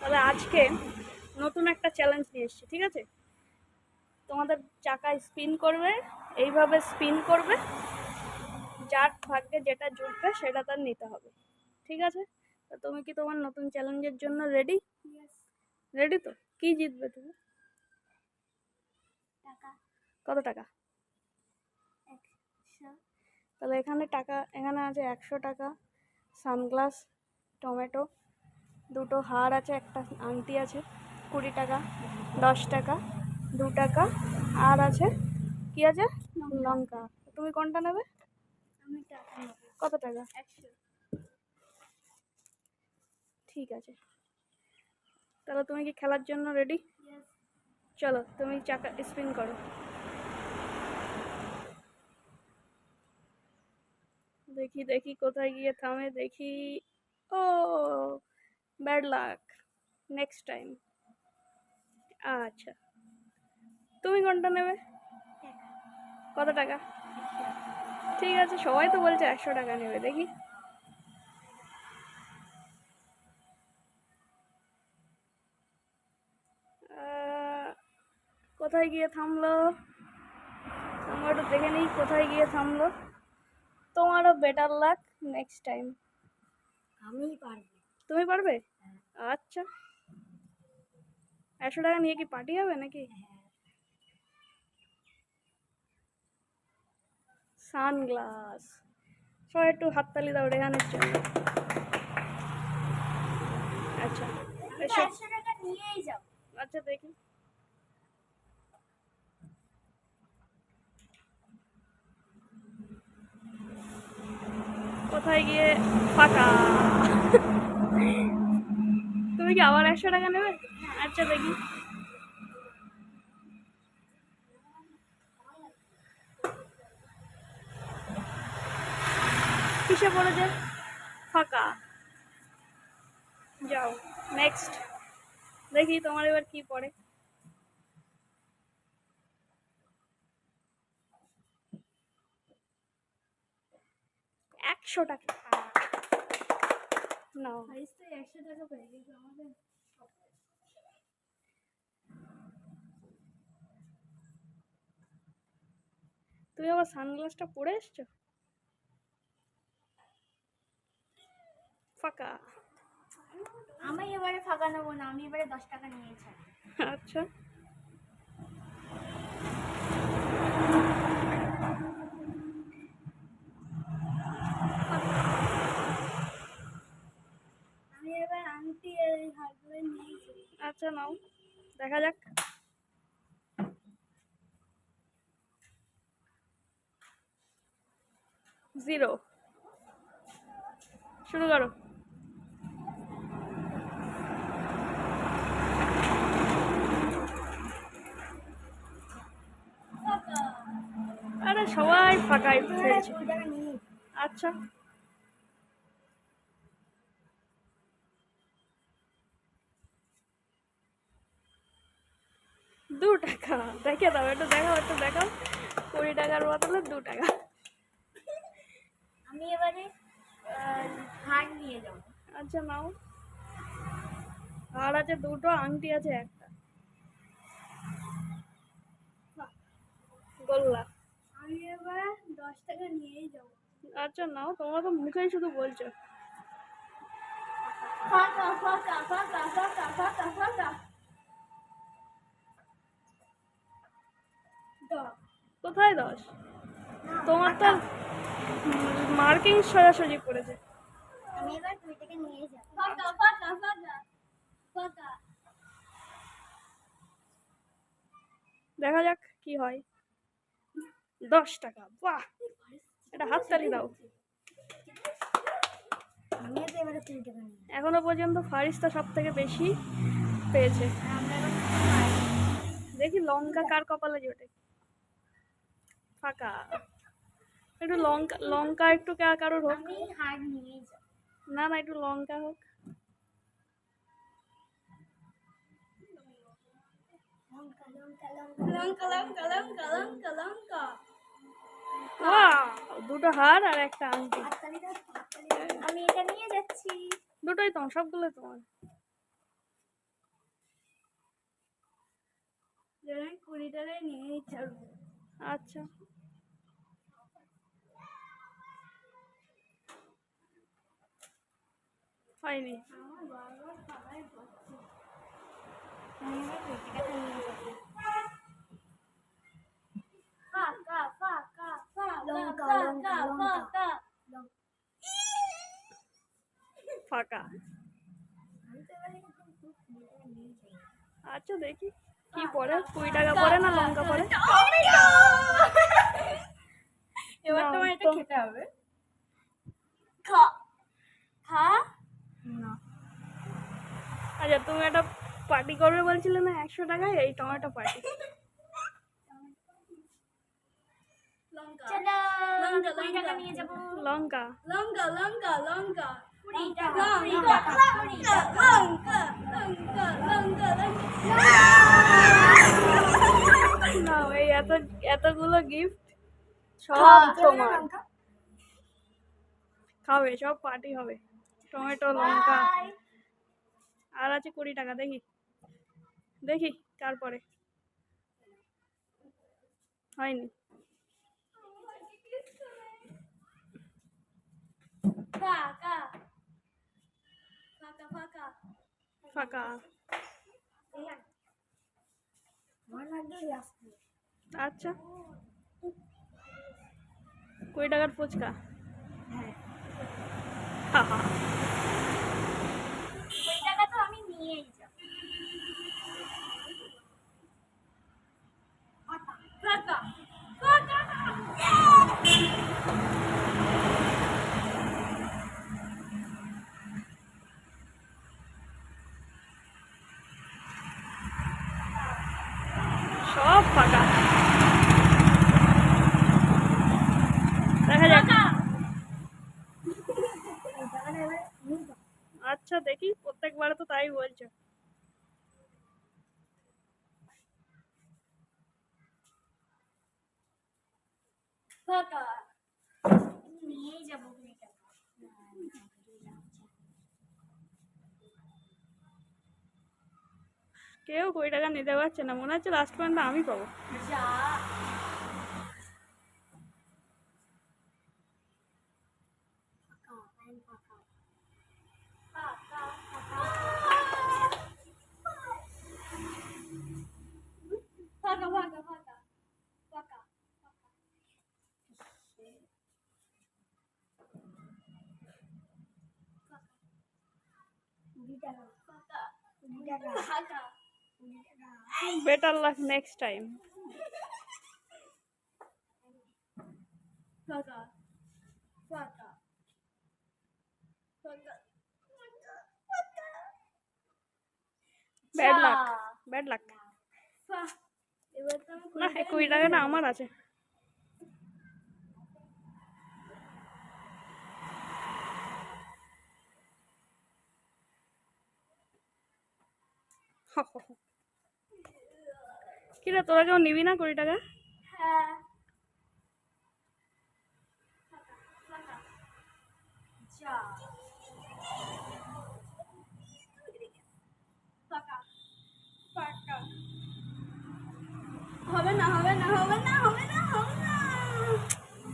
তাহলে আজকে নতুন একটা চ্যালেঞ্জ নিয়ে এসেছি, ঠিক আছে? তোমাদের চাকায় স্পিন করবে, এইভাবে স্পিন করবে, যার ভাগ্যে যেটা জুটবে সেটা তার নিতে হবে, ঠিক আছে? তো তুমি কি তোমার নতুন চ্যালেঞ্জের জন্য রেডি? রেডি তো? কি জিতবে তুমি? কত টাকা? তাহলে এখানে আছে 100 টাকা, সানগ্লাস, টমেটো, দুটো হার আছে, একটা আংটি আছে, 20 টাকা, 10 টাকা, 2 টাকা, আর আছে কি আছে? লঙ্কা। তুমি কোনটা নেবে? কত টাকা? 100। ঠিক আছে, তাহলে তুমি কি খেলার জন্য রেডি? চলো তুমি চাকা স্পিন করো। দেখি দেখি কোথায় গিয়ে থামে, দেখি। ও, ব্যাড লাক, নেক্সট টাইম। আচ্ছা, তুমি কোনটা নেবে? কত টাকা? ঠিক আছে, সবাই তো বলছে 100 টাকা নেবে, দেখি। কোথায় গিয়ে থামলো? আমরা একটু দেখে নিই কোথায় গিয়ে থামলো। তোমারও বেটার লাক, নেক্সট টাইম। আমি পারবো। তুমি পারবে? আচ্ছা, 100 টাকা নিয়ে কি পার্টি হবে নাকি? সানগ্লাস। সবাই একটু হাততালি দাও রেহানের জন্য। আচ্ছা, 100 টাকা নিয়েই যাও। আচ্ছা দেখি। কোথায় গিয়ে ফাঁকা। তুমি কি আবার 100 টাকা নেবে? আচ্ছা দেখি। কিসে পড়েছে? ফাঁকা। যাও, নেক্সট। দেখি তোমার এবার কি পড়ে। একশো টাকা নাও। 100 টাকা পেয়ে গেছে আমাদের। তুমি আবার সানগ্লাসটা পরে এসছো? ফাঁকা। আমি এবারে ফাঁকা নেবো না, আমি এবারে 10 টাকা নিয়েছি। আচ্ছা, আমি এবার আংটি এই হারগুলো নিয়েছি। আচ্ছা নাও, দেখা যাক। জিরো। শুরু করো। আরে সবাই ফাঁকাই ফেলছে। আচ্ছা, দু টাকা। দেখে দাও, একটু দেখাও, একটু দেখাও। 20 টাকার বদলে 2 টাকা। আমি এবারে হার নিয়ে যাবো। আচ্ছা নাও, হার আছে দুটো, আংটি আছে একটা। গোল্লা। আমি এবার 10 টাকা নিয়েই যাবো। আচ্ছা নাও, তোমরা তো মুখেই শুধু বলছো। ফাঁকা ফাঁকা ফাঁকা ফাঁকা ফাঁকা ফাঁকা। কোথায় 10? তোমার তো মার্কিং সোজাসুজি পড়েছে। আমি এবার 2 টাকা নিয়ে যাবো। ফাঁকা ফাঁকা ফাঁকা ফাঁকা। দেখা যাক কি হয়। 10 টাকা, বাহ! এটা হাততালি দাও। আমি এবারে 3 টাকা নিয়ে। এখনো পর্যন্ত ফারিস্তা সব থেকে বেশি পেয়েছে। আমরা এবার দেখি লঙ্কা কার কপালে জোটে। ফাঁকা। একটু লঙ্কা, লঙ্কা একটু কারোর হোক। আমি হার নিয়েই যাবো। না না, একটু লঙ্কা হোক। লঙ্কা লঙ্কা লঙ্কা লঙ্কা লঙ্কা লঙ্কা লঙ্কা। ওয়াও, দুটো হার আর একটা আংটি। আমি এটা নিয়ে যাচ্ছি। দুটোই তোমার, সবগুলো তোমার। যেন 20 টাকায় নিয়েই ছাড়বো। আচ্ছা হয়নি। আমার বারবার খাওয়াই পড়ছে। আমি এবার 20 টাকাটা নিয়ে যাবো। ফাঁকা ফাঁকা লঙ্কা, ফাঁকা লঙ্কা, ফাঁকা লঙ্কা। ফাঁকা। ফাঁকা। আমি তো এবারে কিন্তু 20 টাকা নিয়ে যাই। আচ্ছা দেখি কি পড়ে, 20 টাকা পড়ে না লঙ্কা পড়ে। এবার নাও তোমার এটা তো। খেতে হবে। খা খা না। আচ্ছা তুমি একটা পার্টি করবে বলছিলে না 100 টাকায়, এই টমেটো পার্টি। লঙ্কা লঙ্কা 20 টাকা নিয়ে যাবো। লঙ্কা লঙ্কা লঙ্কা লঙ্কা 20 টাকা লঙ্কা, লঙ্কা লঙ্কা লঙ্কা লঙ্কা লঙ্কা। নাও এই এতগুলো গিফট সব খা, তোমার। খাবে সব, পার্টি হবে। টমেটো লঙ্কা আর আছে 20 টাকা। দেখি দেখি তারপরে হয়নি। ফাঁকা ফাঁকা ফাঁকা ফাঁকা। আমার লাগে আসছে। আচ্ছা 20 টাকার ফুচকা। হ্যাঁ হাহা। 20 টাকা তো আমি নিয়েই যাব। ফাঁকা ফাঁকা। সব ফাঁকা। দেখা যাক। আচ্ছা দেখি, প্রত্যেকবারে তো তাই বলছো। ফাঁকা নিয়েই যাব 20 টাকা। কেউ 20 টাকা নিতে পারছে না, মনে হচ্ছে লাস্ট পয়েন্ট আমি পাবো। যা ফাঁকা ফাঁকা ফাঁকা ফাঁকা। Better luck next time. ফাঁকা ফাঁকা ফাঁকা। Bad luck, bad luck. এবার তো আমি না 20 টাকাটা আমার আছে। কিরে তোরা কেউ নিবি না 20 টাকা? হ্যাঁ ফাঁকা ফাঁকা। যা ফাঁকা ফাঁকা। হবে না হবে না হবে না হবে না হবে না।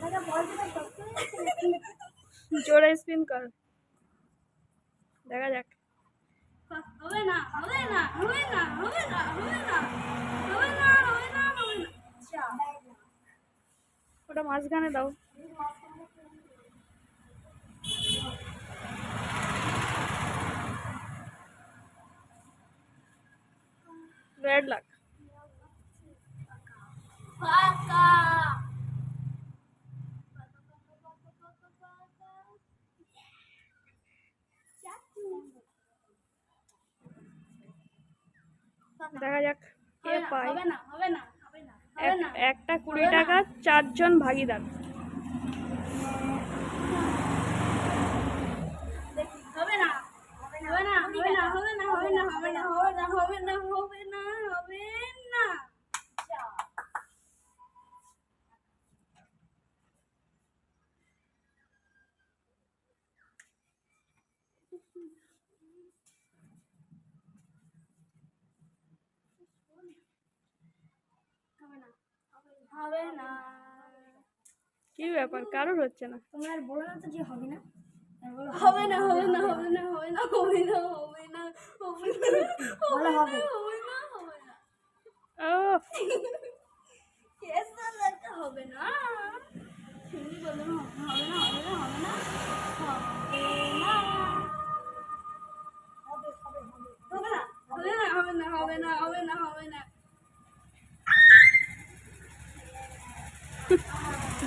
দাদা বলতে পারছো? জোরে স্পিন কর, দেখা যাক। হবে না হবে না হবে না হবে না হবে না হবে না হবে না হবে না। যা ওটা মাঝখানে দাও। Bad luck. ফাঁকা দেখা যাক কে পায়। হবে না হবে না হবে না হবে না একটা 20 টাকা 4 জন ভাগিদার। হবে না হবে না হবে না হবে না হবে না হবে না হবে না হবে না হবে না হবে না। যা হবে না। কি ব্যাপার, কারোর হচ্ছে না? তোমরা আর বলো না তো যে হবে না। হবে না, হবে না, হবে না, হবে না, হবে না, হবে না, হবে না, বলো হবে, হবে না, হবে না। ও কেস লাগতে হবে না। তুমি বলো না, হবে না, হবে না, হবে না, হবে না, হবে না, হবে না, হবে না, হবে না, হবে না।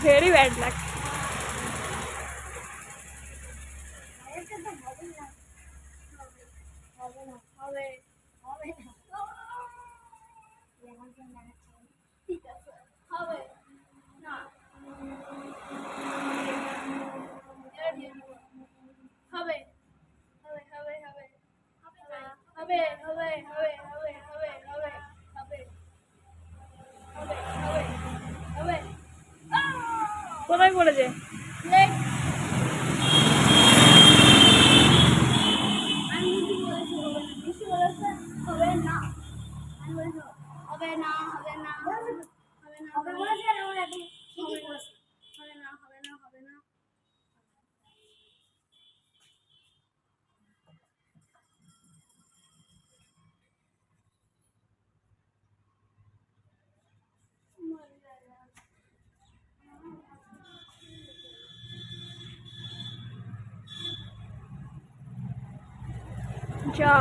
Very bad luck. হবে না, হবে, হবে না। ঠিক আছে, হবে না। হবে, হবে, হবে, হবে, হবে, হবে, হবে, হবে, হবে, হবে, হবে, হবে, হবে, হবে। কোথায় পড়েছে? লেগ। আমি বেশি বলেছি, হবে না। আমি বলেছি হবে না, হবে না, হবে না, হবে বলেছি আর আমরা একদম ঠিকই বলেছি। হবে না, হবে না, হবে না। যা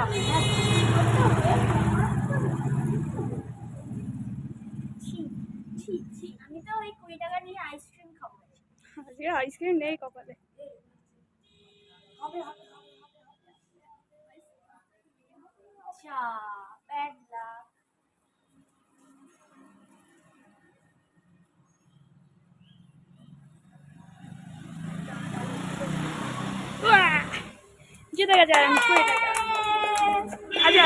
আমি তো ওই 20 টাকা নিয়ে আইসক্রিম খাবো। আজকে আইসক্রিম নেই কপালে। হবে, হবে, হবে, হবে, হবে। আচ্ছা, ব্যাড লাক। জিতে গেছে আর 20 টাকা। আচ্ছা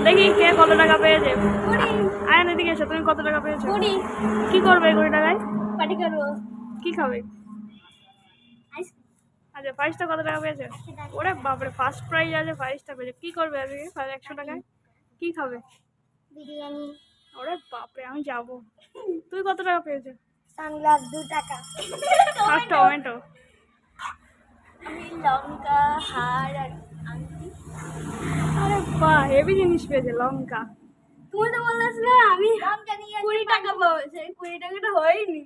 দেখি কে কত টাকা পেয়েছে। আয়ান এদিকে এসো, তুমি কত টাকা পেয়েছো? 20 কি করবে 20 টাকায়? পার্টি করবো। কি খাবে? আইসক্রিম। আচ্ছা ফার্স্টটা কত টাকা পেয়েছো? ওরে বাপরে, ফার্স্ট প্রাইজ আছে, ফার্স্টটা পেয়েছো। কি করবে আজকে 100 টাকায়? কি খাবে? বিরিয়ানি। ওরে বাপরে, আমি যাবো। তুই কত টাকা পেয়েছো? সানগ্লাস 2 টাকা। আর টমেটো। আমি লঙ্কা, হার আর আংটি। আরে বাহ, হেভি জিনিস পেয়েছে, লঙ্কা। তুমি তো বলেছিলে আমি 20 টাকা পাবো, সেই 20 টাকাটা হয়নি।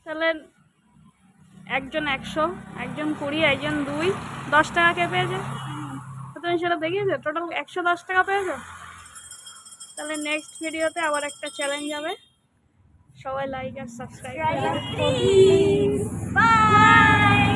তাহলে একজন 100, একজন 20, একজন 2, 10 টাকা কে পেয়েছে? তো তুমি সেটা দেখিয়েছো, টোটাল 110 টাকা পেয়েছো। তাহলে নেক্সট ভিডিওতে আবার একটা চ্যালেঞ্জ হবে, সবাই লাইক আর সাবস্ক্রাইব প্লিজ বাই।